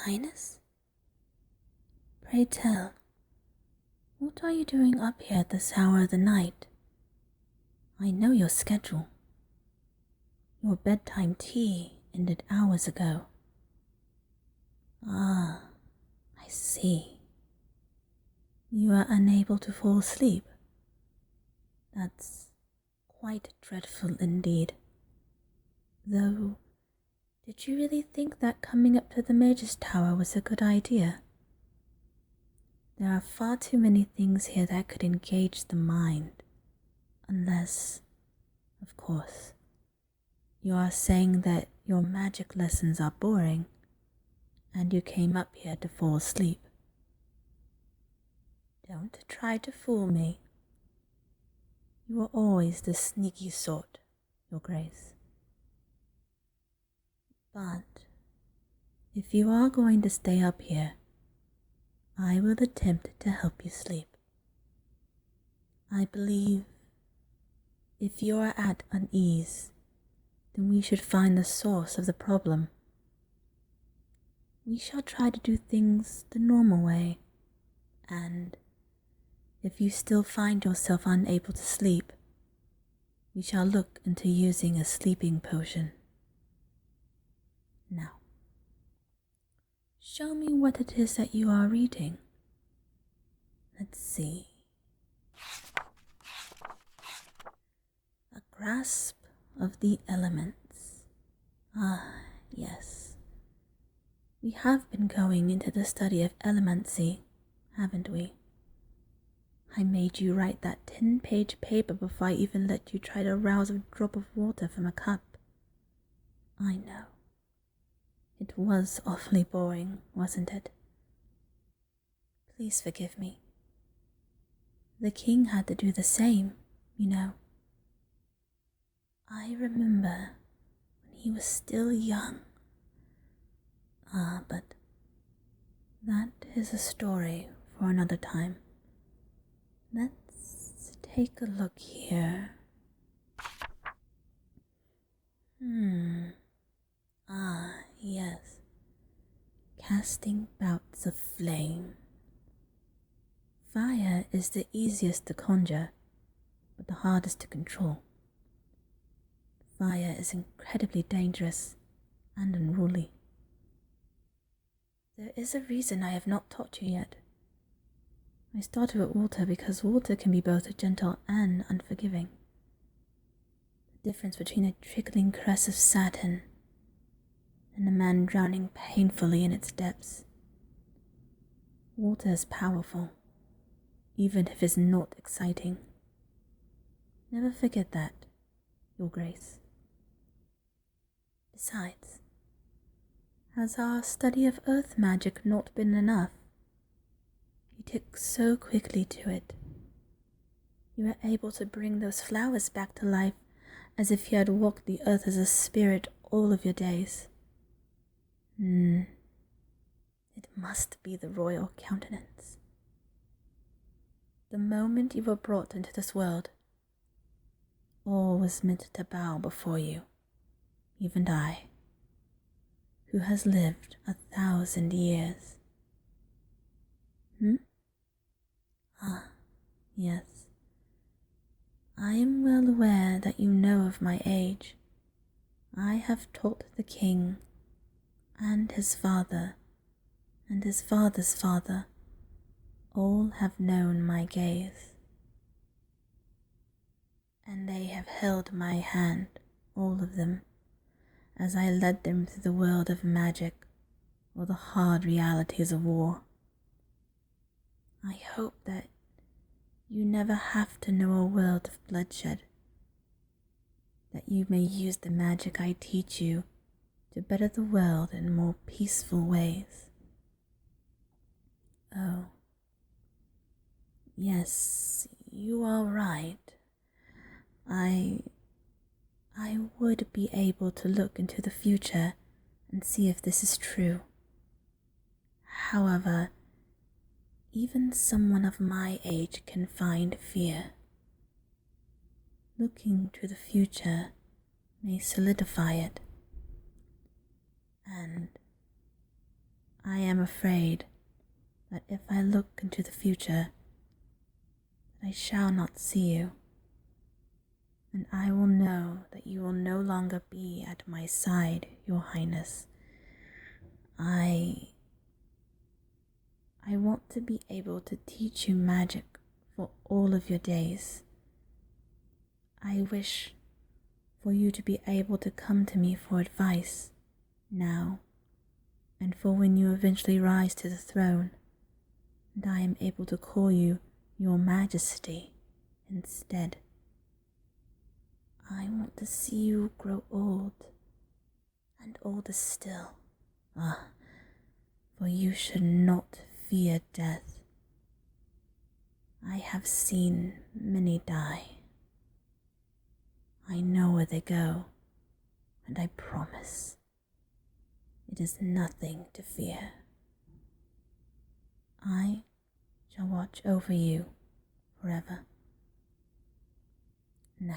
Highness? Pray tell, what are you doing up here at this hour of the night? I know your schedule. Your bedtime tea ended hours ago. Ah, I see. You are unable to fall asleep. That's quite dreadful indeed. Though, did you really think that coming up to the Magus Tower was a good idea? There are far too many things here that could engage the mind. Unless, of course, you are saying that your magic lessons are boring, and you came up here to fall asleep. Don't try to fool me. You were always the sneaky sort, Your Grace. But if you are going to stay up here, I will attempt to help you sleep. I believe if you are at unease, then we should find the source of the problem. We shall try to do things the normal way, and if you still find yourself unable to sleep, we shall look into using a sleeping potion. Now, show me what it is that you are reading. Let's see. A grasp of the elements. Ah, yes. We have been going into the study of elemancy, haven't we? I made you write that 10-page paper before I even let you try to rouse a drop of water from a cup. I know. It was awfully boring, wasn't it? Please forgive me. The king had to do the same, you know. I remember when he was still young. But that is a story for another time. Let's take a look here. Yes. Casting bouts of flame. Fire is the easiest to conjure, but the hardest to control. Fire is incredibly dangerous and unruly. There is a reason I have not taught you yet. I started with water because water can be both gentle and unforgiving. The difference between a trickling caress of satin and a man drowning painfully in its depths. Water is powerful, even if it's not exciting. Never forget that, Your Grace. Besides, has our study of earth magic not been enough? You took so quickly to it. You were able to bring those flowers back to life as if you had walked the earth as a spirit all of your days. It must be the royal countenance. The moment you were brought into this world, all was meant to bow before you, even I, who has lived 1,000 years. Yes. I am well aware that you know of my age. I have taught the king, and his father, and his father's father. All have known my gaze. And they have held my hand, all of them, as I led them through the world of magic or the hard realities of war. I hope that you never have to know a world of bloodshed, that you may use the magic I teach you to better the world in more peaceful ways. Oh, yes, you are right. I would be able to look into the future and see if this is true. However, even someone of my age can find fear. Looking to the future may solidify it. And I am afraid that if I look into the future, that I shall not see you, and I will know that you will no longer be at my side, Your Highness. I want to be able to teach you magic for all of your days. I wish for you to be able to come to me for advice now, and for when you eventually rise to the throne, and I am able to call you Your Majesty instead. I want to see you grow old, and older still. For you should not fear death. I have seen many die. I know where they go, and I promise it is nothing to fear. I shall watch over you forever. Now,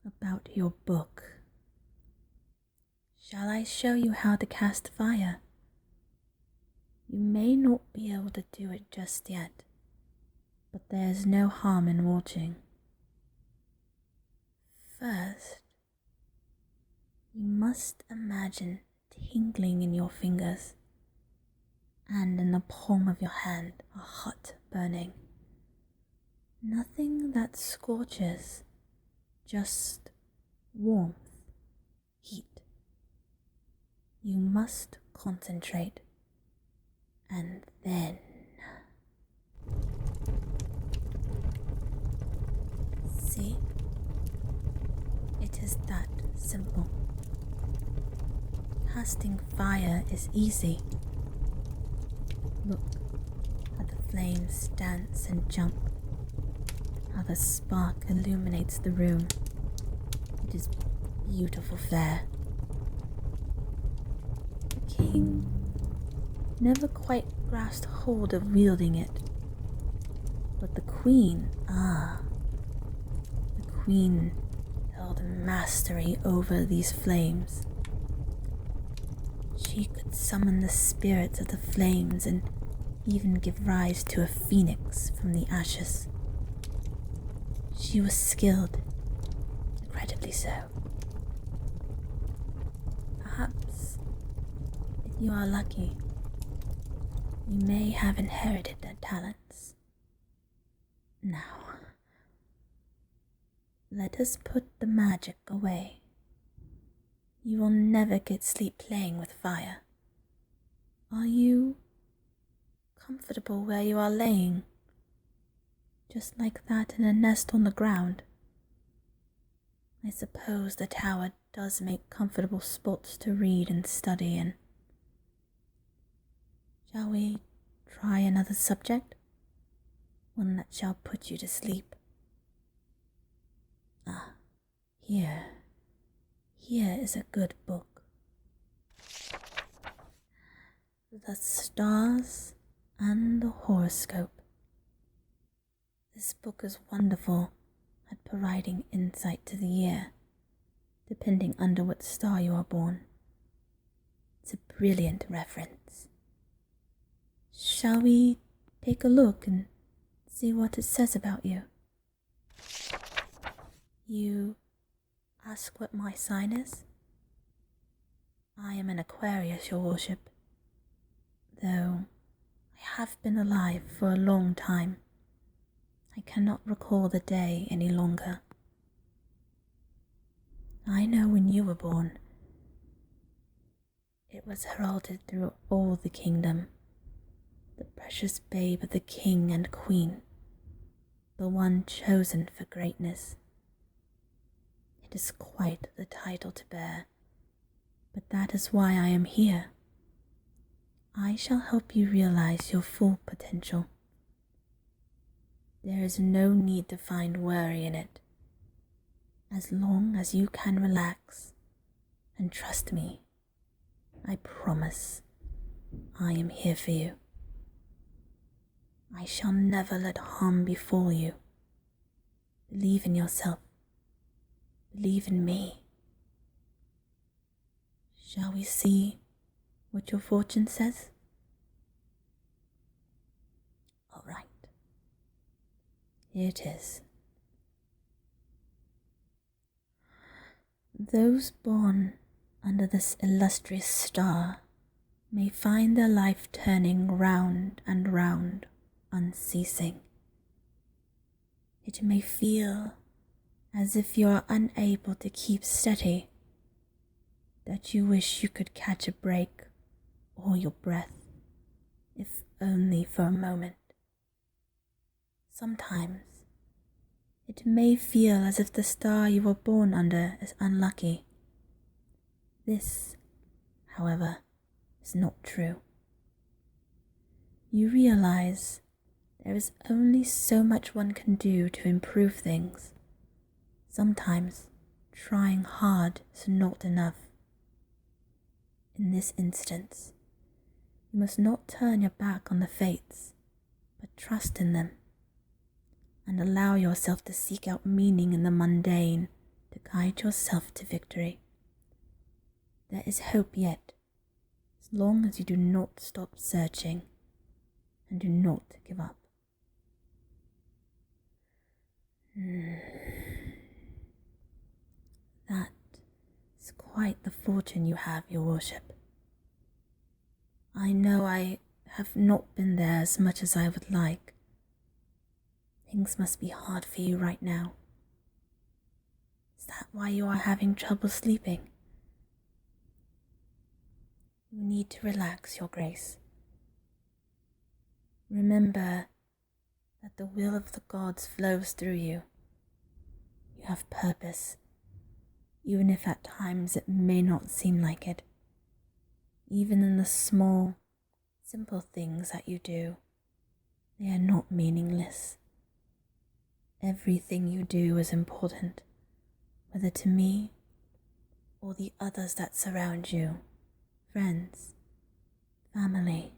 about your book. Shall I show you how to cast fire? You may not be able to do it just yet, but there is no harm in watching. First, you must imagine tingling in your fingers, and in the palm of your hand a hot burning. Nothing that scorches, just warmth, heat. You must concentrate, and then see, it is that simple. Casting fire is easy. Look at the flames dance and jump, how the spark illuminates the room. It is beautiful fare. The king never quite grasped hold of wielding it, but the queen, the queen held mastery over these flames. She could summon the spirits of the flames and even give rise to a phoenix from the ashes. She was skilled, incredibly so. Perhaps, if you are lucky, you may have inherited their talents. Now, let us put the magic away. You will never get sleep playing with fire. Are you comfortable where you are laying? Just like that in a nest on the ground. I suppose the tower does make comfortable spots to read and study in. Shall we try another subject? One that shall put you to sleep. Here is a good book. The Stars and the Horoscope. This book is wonderful at providing insight to the year, depending under what star you are born. It's a brilliant reference. Shall we take a look and see what it says about you? You ask what my sign is? I am an Aquarius, your worship, though I have been alive for a long time. I cannot recall the day any longer. I know when you were born. It was heralded through all the kingdom, the precious babe of the king and queen, the one chosen for greatness. It is quite the title to bear, but that is why I am here. I shall help you realize your full potential. There is no need to find worry in it. As long as you can relax and trust me, I promise I am here for you. I shall never let harm befall you. Believe in yourself. Believe in me. Shall we see what your fortune says? All right. Here it is. Those born under this illustrious star may find their life turning round and round, unceasing. It may feel as if you are unable to keep steady, that you wish you could catch a break or your breath, if only for a moment. Sometimes it may feel as if the star you were born under is unlucky. This, however, is not true. You realize there is only so much one can do to improve things. Sometimes trying hard is not enough. In this instance, you must not turn your back on the fates, but trust in them, and allow yourself to seek out meaning in the mundane to guide yourself to victory. There is hope yet, as long as you do not stop searching and do not give up. That is quite the fortune you have, your worship. I know I have not been there as much as I would like. Things must be hard for you right now. Is that why you are having trouble sleeping? You need to relax, Your Grace. Remember that the will of the gods flows through you. You have purpose, even if at times it may not seem like it. Even in the small, simple things that you do, they are not meaningless. Everything you do is important, whether to me or the others that surround you, friends, family.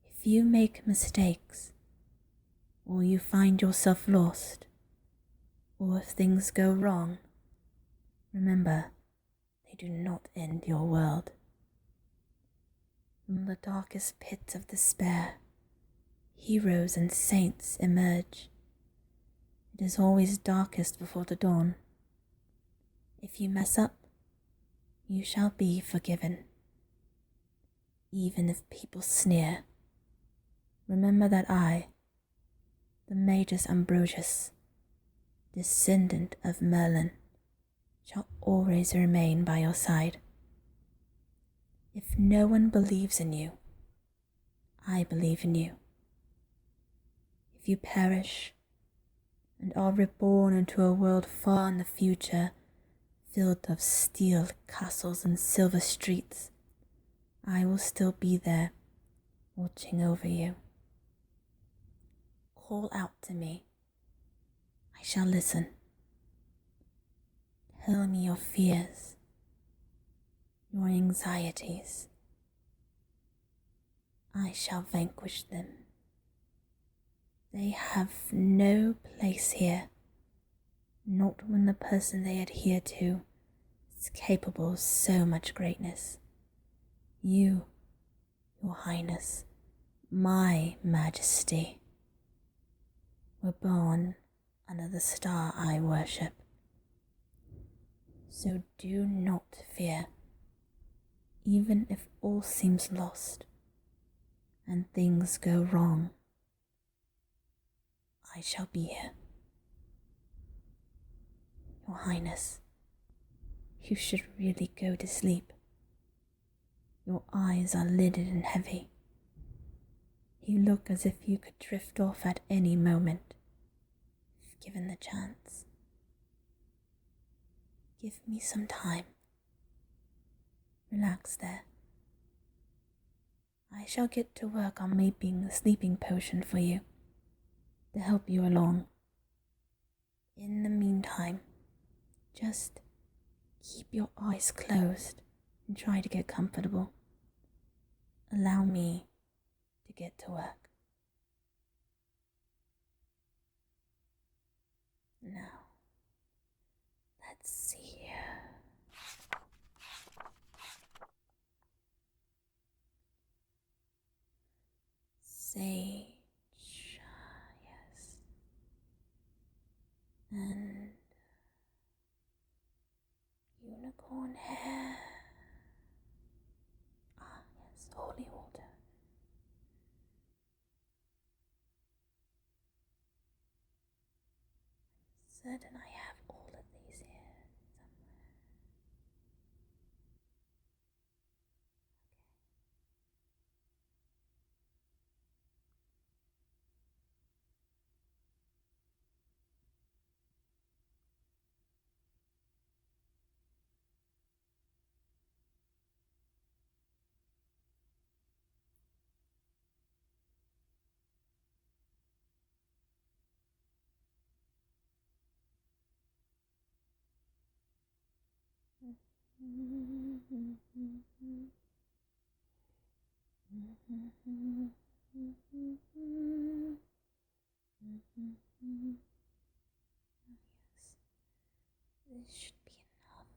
If you make mistakes, or you find yourself lost, or if things go wrong, remember, they do not end your world. From the darkest pits of despair, heroes and saints emerge. It is always darkest before the dawn. If you mess up, you shall be forgiven. Even if people sneer, remember that I, the Magus Ambrosius, descendant of Merlin, shall always remain by your side. If no one believes in you, I believe in you. If you perish and are reborn into a world far in the future, filled of steel castles and silver streets, I will still be there, watching over you. Call out to me. I shall listen. Tell me your fears, your anxieties. I shall vanquish them. They have no place here, not when the person they adhere to is capable of so much greatness. You, Your Highness, my Majesty, were born under the star I worship. So do not fear, even if all seems lost and things go wrong. I shall be here. Your Highness, you should really go to sleep. Your eyes are lidded and heavy. You look as if you could drift off at any moment, if given the chance. Give me some time. Relax there. I shall get to work on making a sleeping potion for you to help you along. In the meantime, just keep your eyes closed and try to get comfortable. Allow me to get to work. Now, let's see. sage, yes, and unicorn hair. Ah, yes, holy water. Certain I have all of these here somewhere. Yes, this should be enough.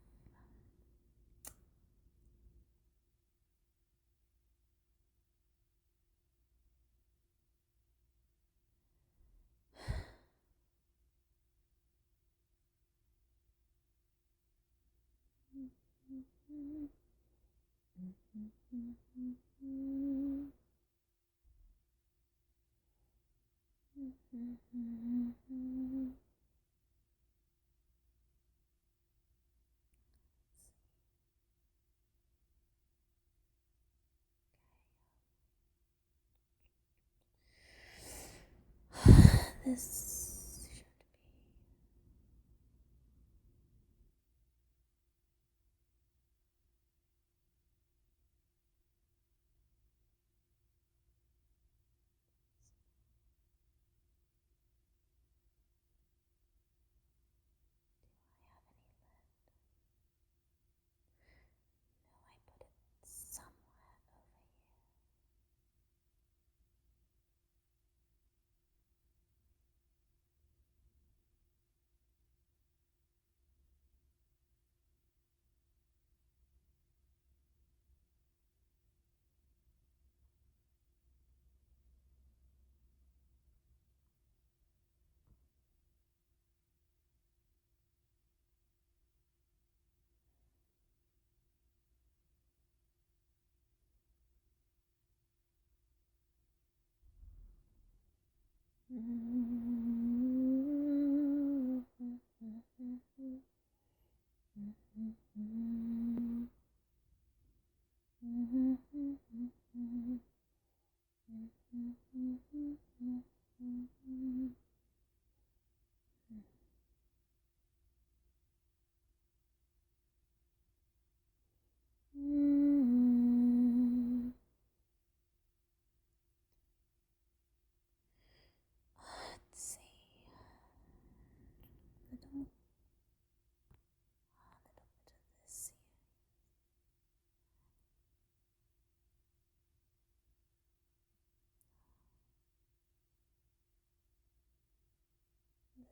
This should be. Do I have any left? No, I put it somewhere over here. Let's see. Little bit of this here.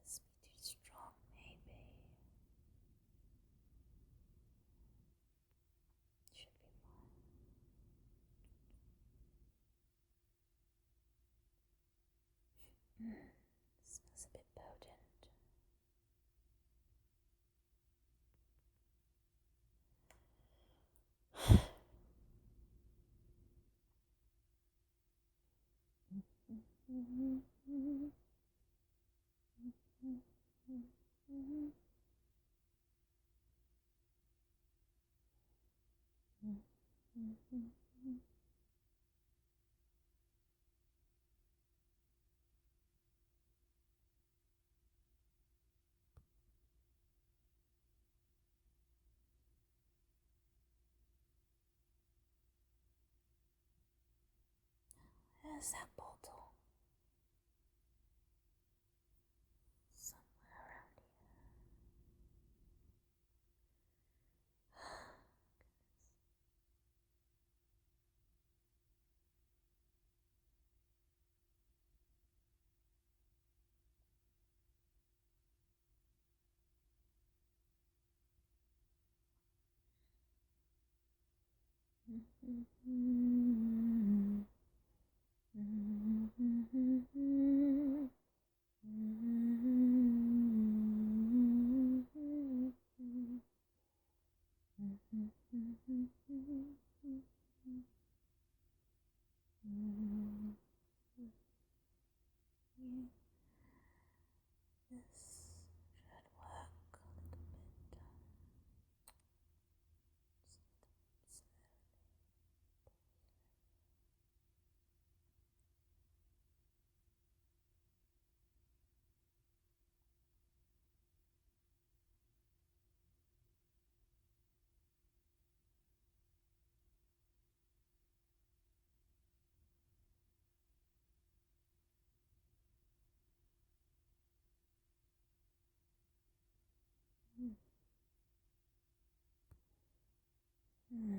This be too strong, maybe. Should be fine. Smells a bit potent. There's that bottle. Somewhere around here. Your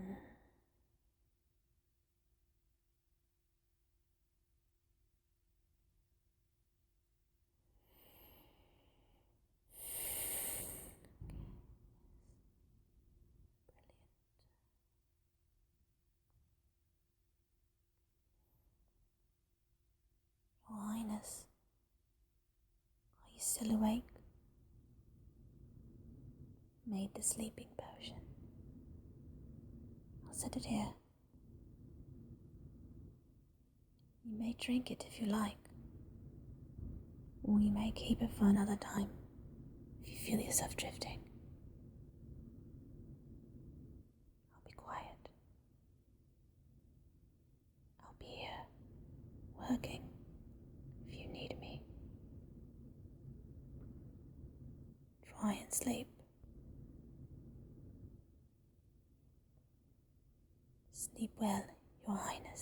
Highness, are you still awake? Made the sleeping potion. I'll set it here. You may drink it if you like, or you may keep it for another time if you feel yourself drifting. I'll be quiet. I'll be here, working, if you need me. Try and sleep. Sleep well, Your Highness.